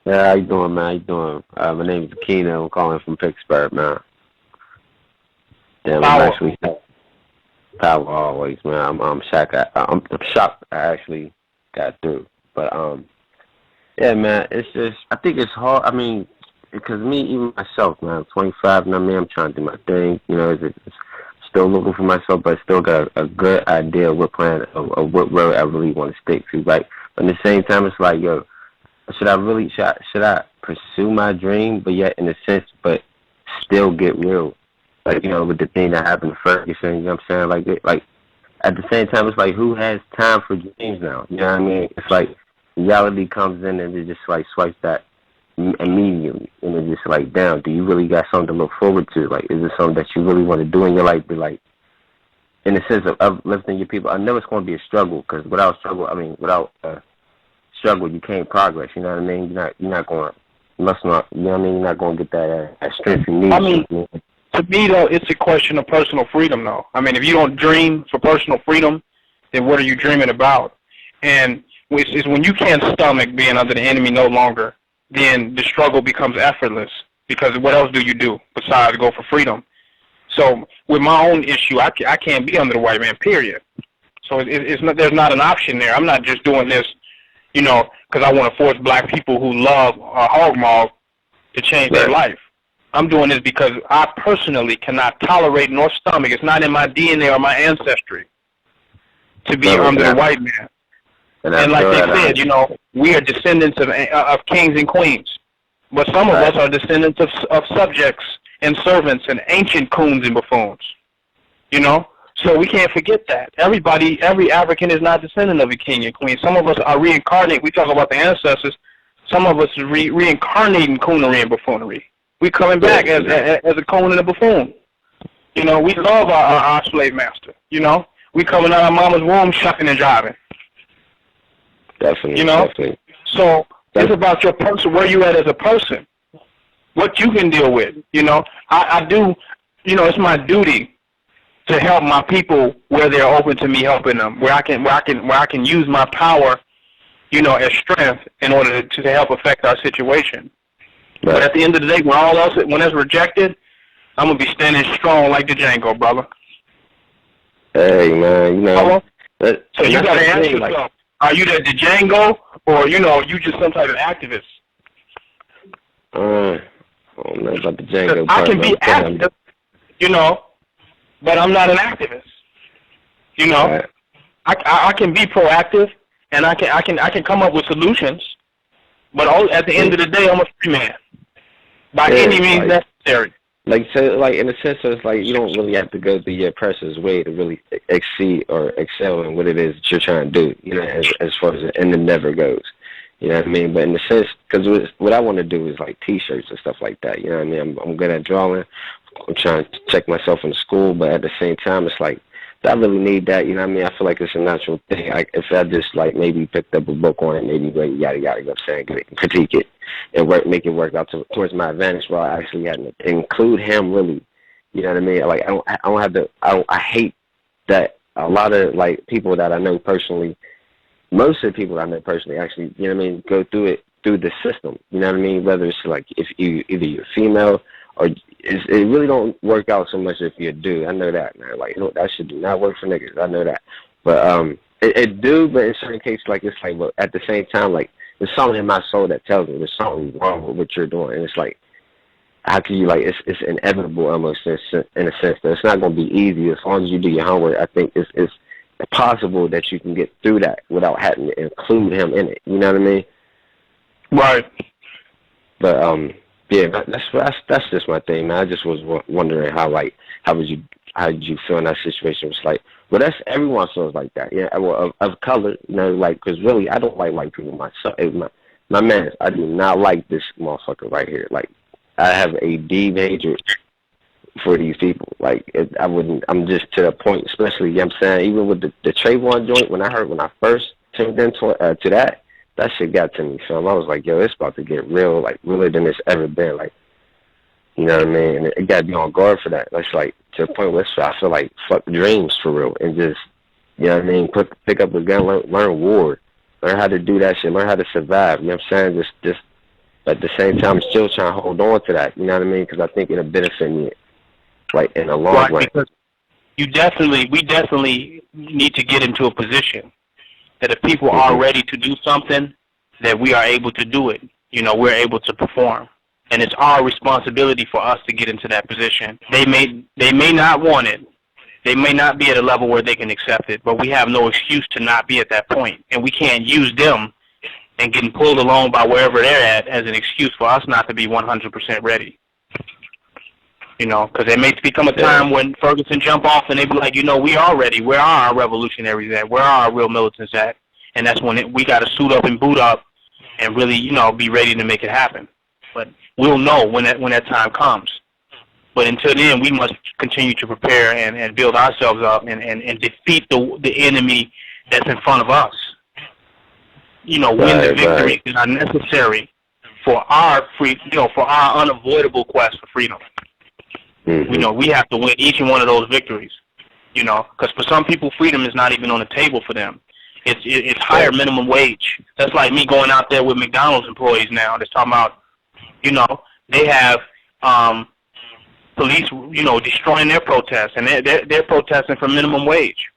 Yeah, how you doing, man? How you doing? My name's Keena. I'm calling from Pittsburgh, man. Damn, I'm Power. actually power always, man. I'm shocked. I'm shocked. I actually got through, but yeah, man. It's just I think it's hard. I mean, because me, even myself, man. I'm 25, and I'm trying to do my thing. It's still looking for myself, but still got a good idea of what plan of what road I really want to stick to. Right, but at the same time, it's like, yo, should I pursue my dream, but yet in a sense, but still get real, like with the thing that happened to Ferguson. You know what I'm saying? Like at the same time, it's like who has time for dreams now? You know what I mean? It's like reality comes in and it just like swipes that immediately, and it's just like, damn, do you really got something to look forward to? Like, is it something that you really want to do in your life? Be like, in the sense of uplifting your people. I know it's going to be a struggle because without struggle, I mean, without struggle, you can't progress. You know what I mean? You're not going. You must not. You know what I mean? You're not going to get that strength you I need. mean, to me though, it's a question of personal freedom though. I mean, if you don't dream for personal freedom, then what are you dreaming about? And it's when you can't stomach being under the enemy no longer, then the struggle becomes effortless. Because what else do you do besides go for freedom? So with my own issue, I can't be under the white man. Period. So it's not, there's not an option there. I'm not just doing this, because I want to force black people who love hog maw to change their Right. life. I'm doing this because I personally cannot tolerate nor stomach. It's not in my DNA or my ancestry to be So, under the white man. and I And like feel they that said, we are descendants of kings and queens, but some of us right. are descendants of subjects and servants and ancient coons and buffoons. You know, so we can't forget that. Every African is not descendant of a king and queen. Some of us are reincarnated. We talk about the ancestors. Some of us is reincarnating coonery and buffoonery. We coming back as a coon and a buffoon. We love our slave master. We coming out of mama's womb shucking and jiving. Definitely, You know, definitely. so it's about your person, where you at as a person, what you can deal with. I do. It's my duty to help my people where they're open to me helping them, where I can use my power, as strength in order to help affect our situation. But Right. at the end of the day, when it's rejected, I'm gonna be standing strong like the Django, brother. Hey, man. Hello? So And you that's gotta the ask thing. Like, yourself, are you the Django, or you just some type of activist? I don't know about the 'Cause Django I part, can but be I'm saying, active, but I'm not an activist. You know, right. I can be proactive, and I can come up with solutions. But at the end Yeah. of the day, I'm a free man by Yeah, any means necessary. like in a sense, so it's like you don't really have to go through your oppressor's way to really exceed or excel in what it is that you're trying to do. As far as the end never goes. You know what I mean? But in a sense, because what I want to do is like T-shirts and stuff like that. You know what I mean? I'm good at drawing. I'm trying to check myself in school, but at the same time, it's like, do I really need that? You know what I mean? I feel like it's a natural thing. If I just like maybe picked up a book on it, maybe like yada yada, you know what I'm saying, critique it and make it work out towards my advantage, while I actually had to include him really. You know what I mean? Like I don't have to. I hate that a lot of like people that I know personally, most of the people I know personally actually, you know what I mean, go through it through the system. You know what I mean? Whether it's like if you either you're female or it really don't work out so much if you're a dude. I know that, man. Like, that shit do not work for niggas. I know that. But it do, but in certain cases, like, it's like, but at the same time, like, there's something in my soul that tells me there's something wrong with what you're doing. And it's like, how can you, like, it's inevitable almost in a sense that it's not going to be easy as long as you do your homework. I think it's possible that you can get through that without having to include him in it. You know what I mean? Right. But yeah, that's just my thing, man. I just was wondering how did you feel in that situation? It's like, well, that's everyone feels like that. Yeah, well, of color, like, because really, I don't like white people myself. My man, I do not like this motherfucker right here. Like, I have a deep hatred for these people. Like, I wouldn't. I'm just to the point, especially, you know what I'm saying, even with the Trayvon joint. When I first tuned into to that shit got to me. So I was like, yo, it's about to get real, like realer than it's ever been. Like, you know what I mean? And it got to be on guard for that. That's like to the point where I feel like fuck dreams for real, and just, you know what I mean, pick up a gun, learn war, learn how to do that shit, learn how to survive. You know what I'm saying? Just But at the same time, I'm still trying to hold on to that. You know what I mean? Because I think it'll benefit me, like in the long Right, run. because we definitely need to get into a position that if people are ready to do something, that we are able to do it. You know, we're able to perform. And it's our responsibility for us to get into that position. They may not want it. They may not be at a level where they can accept it, but we have no excuse to not be at that point. And we can't use them and getting pulled along by wherever they're at as an excuse for us not to be 100% ready. You know, because there may become a time when Ferguson jump off and they be like, you know, we are ready. Where are our revolutionaries at? Where are our real militants at? And that's when we got to suit up and boot up and really, you know, be ready to make it happen. But we'll know when that time comes. But until then, we must continue to prepare and build ourselves up and defeat the enemy that's in front of us. You know, win the victories that are necessary for our for our unavoidable quest for freedom. You know, we have to win each and one of those victories. You know, because for some people, freedom is not even on the table for them. It's higher minimum wage. That's like me going out there with McDonald's employees now. That's talking about, you know, they have police, you know, destroying their protests, and they're protesting for minimum wage.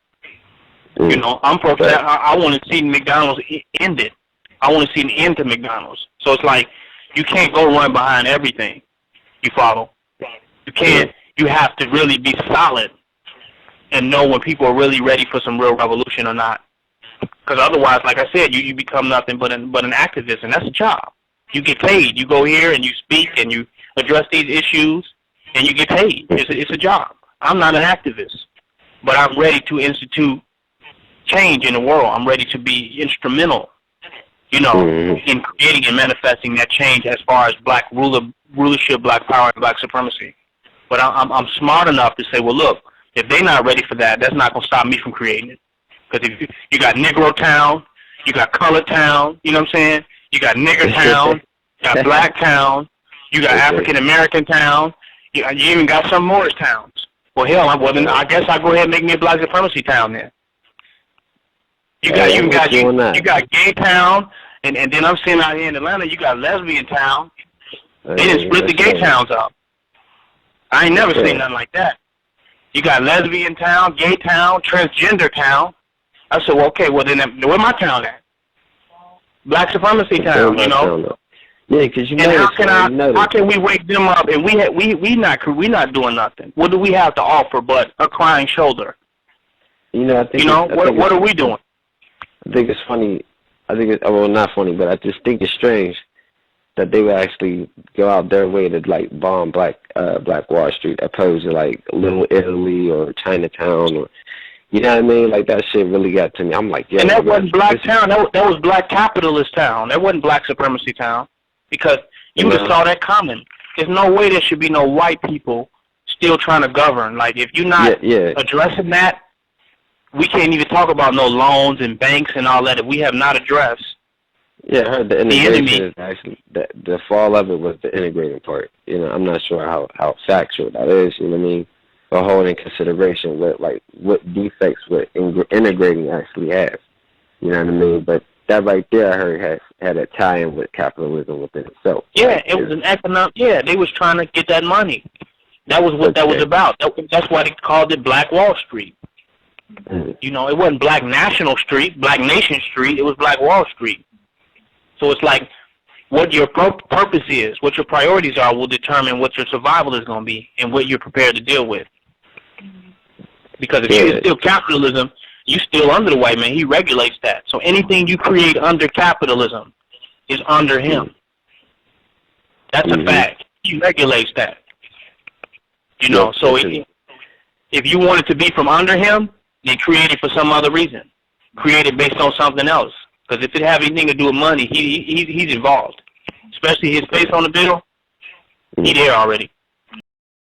You know, I'm protesting. I want to see McDonald's ended. I want to see an end to McDonald's. So it's like you can't go run behind everything. You follow? You can't. You have to really be solid and know when people are really ready for some real revolution or not. Because otherwise, like I said, you become nothing but an activist, and that's a job. You get paid. You go here and you speak and you address these issues, and you get paid. It's a job. I'm not an activist, but I'm ready to institute change in the world. I'm ready to be instrumental, you know, in creating and manifesting that change as far as black rulership, black power, and black supremacy. But I'm smart enough to say, well, look, if they're not ready for that, that's not going to stop me from creating it. Because if you got Negro Town, you got Colored Town, you know what I'm saying? You got Nigger Town, you got Black Town, you got African American Town, you even got some Moorish towns. Well, hell, then I guess I'll go ahead and make me a black supremacy town then. You got Gay Town, and then I'm seeing out here in Atlanta, you got Lesbian Town. They didn't split the gay towns up. I ain't never seen nothing like that. You got Lesbian Town, Gay Town, Transgender Town. I said, well, okay, well then where my town at? Black supremacy town, you know. Yeah, because you know. And how can we wake them up? And we not doing nothing. What do we have to offer but a crying shoulder? You know, what are we doing? I think it's funny. Well, not funny, but I just think it's strange that they would actually go out their way to like bomb Black Wall Street, opposed to like Little Italy or Chinatown, or you know what I mean? Like that shit really got to me. I'm like, yeah. And that wasn't Black Town. That was Black Capitalist Town. That wasn't Black Supremacy Town, because you just saw that coming. There's no way there should be no white people still trying to govern. Like if you're not addressing that, we can't even talk about no loans and banks and all that if we have not addressed. Yeah, I heard the integration is actually the fall of it was the integrating part. You know, I'm not sure how factual that is. You know what I mean? But hold in consideration what defects what integrating actually has. You know what I mean? But that right there, I heard had a tie-in with capitalism within itself. Yeah, it was an economic. Yeah, they was trying to get that money. That was what that was about. That's why they called it Black Wall Street. You know, it wasn't Black National Street, Black Nation Street. It was Black Wall Street. So it's like what your purpose is, what your priorities are, will determine what your survival is going to be and what you're prepared to deal with. Because if you're still capitalism, you're still under the white man. He regulates that. So anything you create under capitalism is under him. That's a fact. He regulates that. You know, so if you want it to be from under him, then create it for some other reason. Create it based on something else. Because if it have anything to do with money, he's involved. Especially his face on the bill, he there already.